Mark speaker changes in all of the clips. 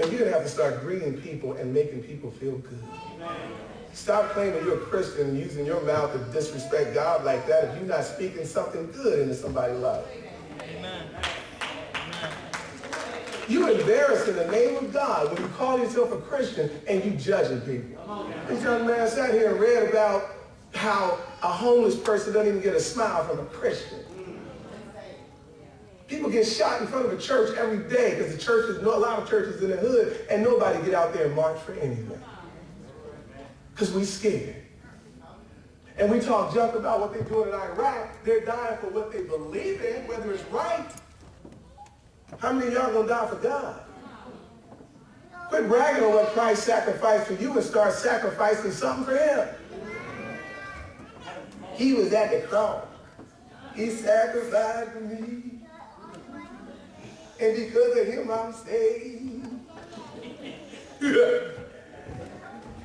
Speaker 1: And you're going to have to start greeting people and making people feel good. Stop claiming you're a Christian and using your mouth to disrespect God like that if you're not speaking something good into somebody's life. Amen. You're embarrassed in the name of God when you call yourself a Christian and you judging people. This young man sat here and read about how a homeless person doesn't even get a smile from a Christian. People get shot in front of a church every day because the churches, a lot of churches in the hood, and nobody get out there and march for anything. Because we scared. And we talk junk about what they're doing in Iraq. They're dying for what they believe in, whether it's right. How many of y'all gonna die for God? Quit bragging on what Christ sacrificed for you and start sacrificing something for him. He was at the cross. He sacrificed for me. And because of him, I'm saved.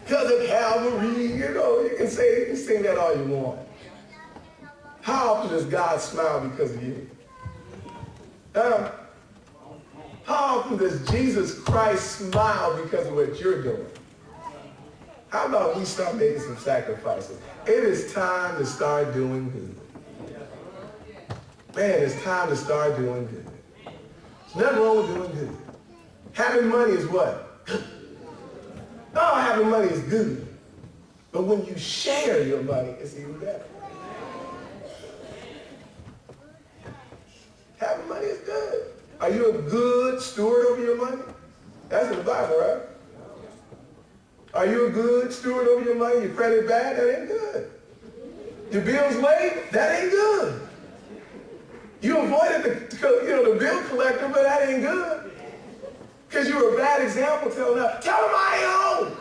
Speaker 1: Because of Calvary, you can sing that all you want. How often does God smile because of you? How often does Jesus Christ smile because of what you're doing? How about we start making some sacrifices? It is time to start doing good. Man, it's time to start doing good. There's nothing wrong with doing good. Having money is what? Oh, having money is good. But when you share your money, it's even better. Having money is good. Are you a good steward over your money? That's in the Bible, right? Are you a good steward over your money? Your credit bad? That ain't good. Your bills late? That ain't good. You avoided the bill collector, but that ain't good. Because you were a bad example telling them I ain't home.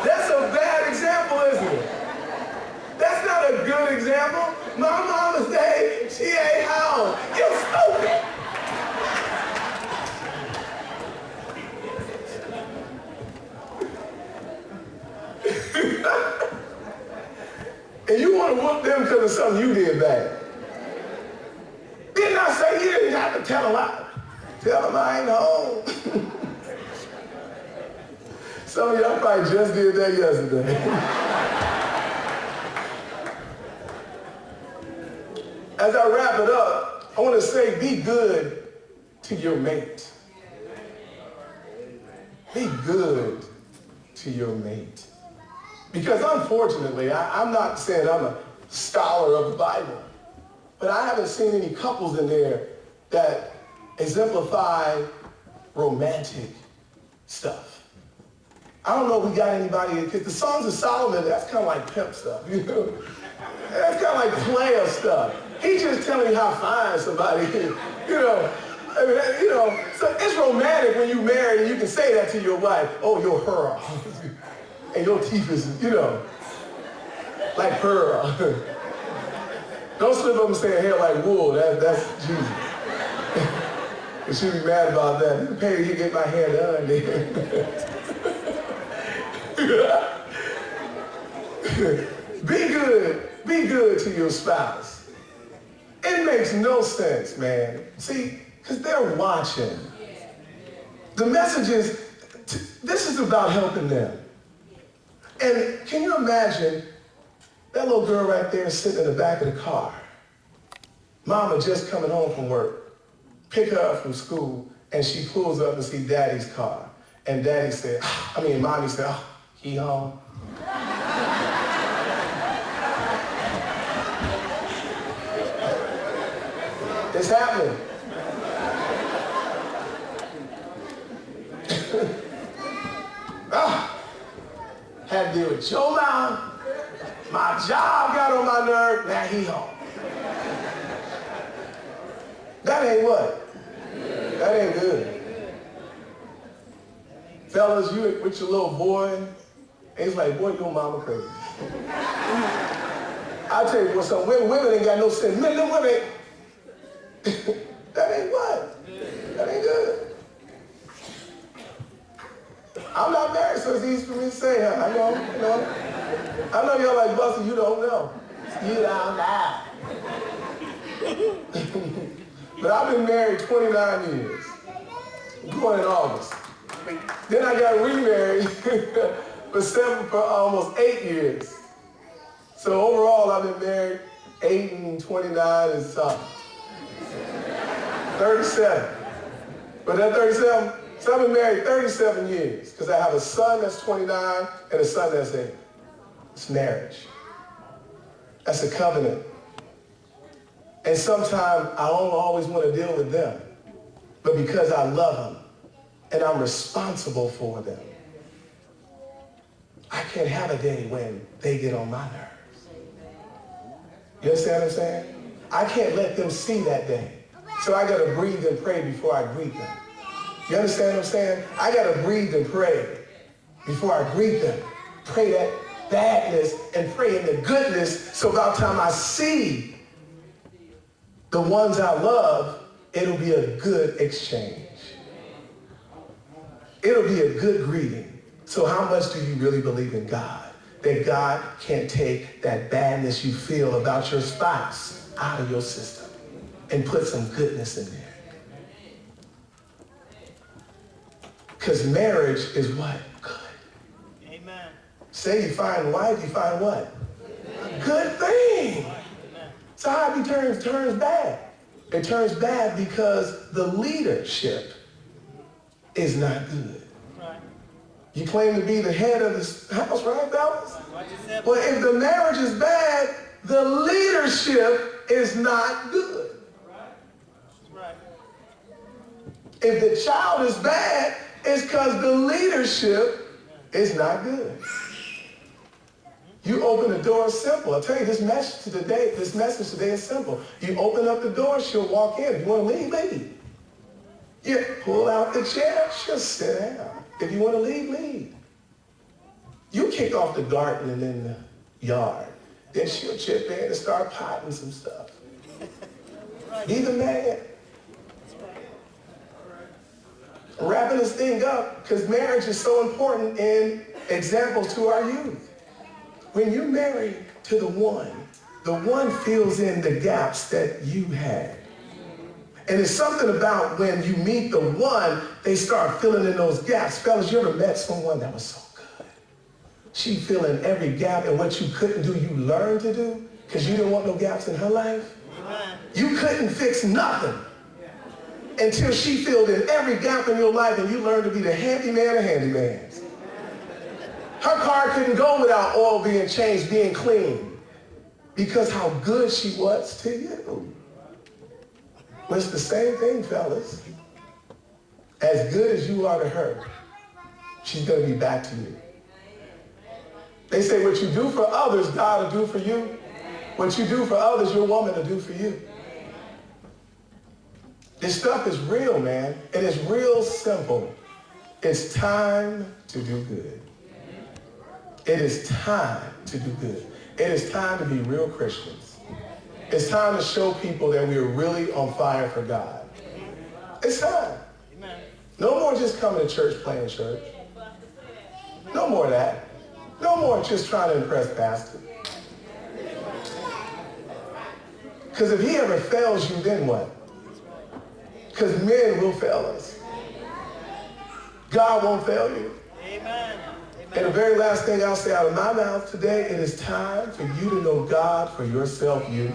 Speaker 1: That's a bad example, isn't it? That's not a good example. My mama said she ain't home. You stupid. And you want to whoop them because of something you did bad. Didn't I say you didn't have to tell them I ain't home? Some of y'all probably just did that yesterday. As I wrap it up, I want to say be good to your mate. Be good to your mate. Because unfortunately, I'm not saying I'm a scholar of the Bible, but I haven't seen any couples in there that exemplify romantic stuff. I don't know if we got anybody, because the Songs of Solomon, that's kind of like pimp stuff, you know? That's kind of like player stuff. He's just telling you how fine somebody is, So it's romantic when you marry and you can say that to your wife, oh, you're her. And your teeth is, like pearl. Don't slip up and say hair like wool. That's Jesus. And she'll be mad about that. You can pay to get my hair done. Be good to your spouse. It makes no sense, man. See, because they're watching. The message is, this is about helping them. And can you imagine that little girl right there sitting in the back of the car? Mama just coming home from work, pick her up from school, and she pulls up and see daddy's car. And mommy said, oh, he home. It's happening. Had to deal with your mom. My job got on my nerve. Now he home. That ain't what? That ain't good. Fellas, you with your little boy, and he's like, boy, your mama crazy. I'll tell you what, women ain't got no sense. Men, them women, that ain't what? That ain't good. I'm not married, so it's easy for me to say, huh? I know y'all like Busta, you don't know. You don't know. But I've been married 29 years. Going in August. Then I got remarried for almost 8 years. So overall, I've been married 8 and 29 and something. 37. But that 37, so I've been married 37 years because I have a son that's 29 and a son that's 8. It's marriage. That's a covenant. And sometimes I don't always want to deal with them, but because I love them and I'm responsible for them, I can't have a day when they get on my nerves. You understand what I'm saying? I can't let them see that day. So I got to breathe and pray before I greet them. You understand what I'm saying? I got to breathe and pray before I greet them. Pray that badness and pray in the goodness, so about the time I see the ones I love, it'll be a good exchange. It'll be a good greeting. So how much do you really believe in God? That God can take that badness you feel about your spouse out of your system and put some goodness in there. Because marriage is what? Good.
Speaker 2: Amen.
Speaker 1: Say you find wife, you find what? A good thing. So how it turns bad? It turns bad because the leadership is not good.
Speaker 2: Right.
Speaker 1: You claim to be the head of this house, right, fellas? Well, if the marriage is bad, the leadership is not good.
Speaker 2: Right.
Speaker 1: If the child is bad, it's because the leadership is not good. You open the door, simple. I'll tell you, this message today is simple. You open up the door, she'll walk in. If you want to leave, leave. You pull out the chair, she'll sit down. If you want to leave, leave. You kick off the garden and in the yard. Then she'll chip in and start potting some stuff. Be the man. Wrapping this thing up, because marriage is so important in examples to our youth. When you're married to the one fills in the gaps that you had. And it's something about when you meet the one, they start filling in those gaps. Fellas, you ever met someone that was so good? She filled in every gap, and what you couldn't do, you learned to do, because you didn't want no gaps in her life. You couldn't fix nothing until she filled in every gap in your life, and you learned to be the handyman of handymans. Her car couldn't go without oil being changed, being clean, because how good she was to you. Well, it's the same thing, fellas. As good as you are to her, she's going to be back to you. They say what you do for others, God will do for you. What you do for others, your woman will do for you. This stuff is real, man, and it's real simple. It's time to do good. It is time to do good. It is time to be real Christians. It's time to show people that we are really on fire for God. It's time. No more just coming to church, playing church. No more of that. No more just trying to impress pastor. Because if he ever fails you, then what? Because men will fail us. God won't fail you.
Speaker 2: Amen.
Speaker 1: And the very last thing I'll say out of my mouth today, it is time for you to know God for yourself, you.